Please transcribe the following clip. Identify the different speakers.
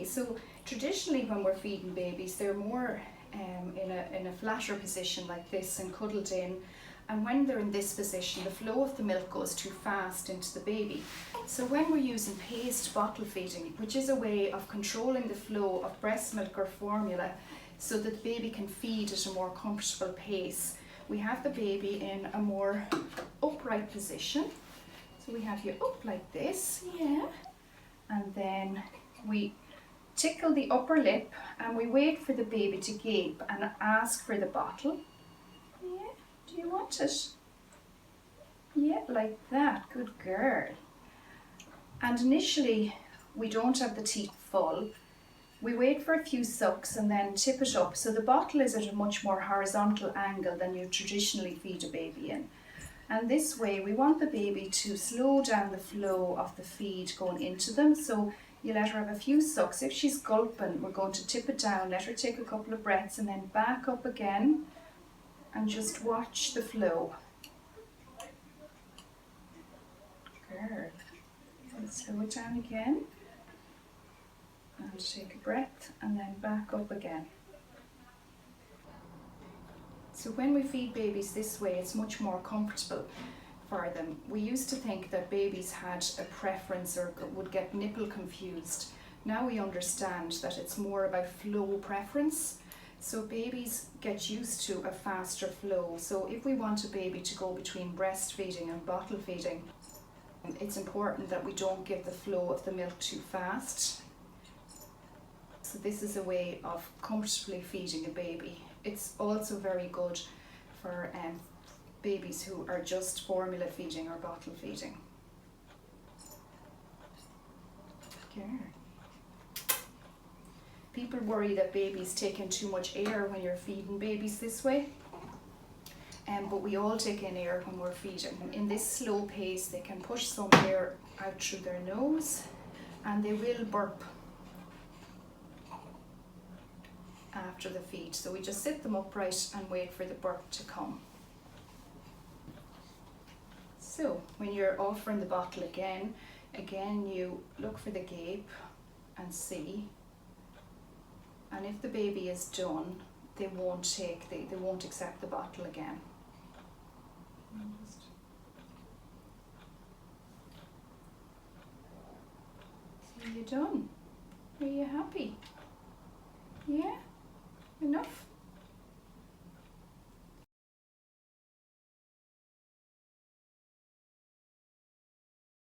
Speaker 1: Okay, so traditionally when we're feeding babies, they're more in a flatter position like this and cuddled in. And when they're in this position, the flow of the milk goes too fast into the baby. So when we're using paced bottle feeding, which is a way of controlling the flow of breast milk or formula so that the baby can feed at a more comfortable pace, we have the baby in a more upright position. So we have you up like this, yeah. And then we tickle the upper lip and we wait for the baby to gape and ask for the bottle. Yeah, do you want it? Yeah, like that, good girl. And initially we don't have the teeth full. We wait for a few sucks and then tip it up. So the bottle is at a much more horizontal angle than you traditionally feed a baby in. And this way we want the baby to slow down the flow of the feed going into them. So you let her have a few sucks. If she's gulping, we're going to tip it down, let her take a couple of breaths and then back up again and just watch the flow. Good. And slow it down again. And take a breath and then back up again. So when we feed babies this way, it's much more comfortable for them. We used to think that babies had a preference or would get nipple confused. Now we understand that it's more about flow preference. So babies get used to a faster flow. So if we want a baby to go between breastfeeding and bottle feeding, it's important that we don't give the flow of the milk too fast. So this is a way of comfortably feeding a baby. It's also very good for babies who are just formula feeding or bottle feeding. Okay. People worry that babies take in too much air when you're feeding babies this way. But we all take in air when we're feeding. In this slow pace, they can push some air out through their nose and they will burp after the feed. So we just sit them upright and wait for the burp to come. So when you're offering the bottle again you look for the gape and see. And if the baby is done, they won't accept the bottle again. So you're done. Are you happy? Yeah? Enough?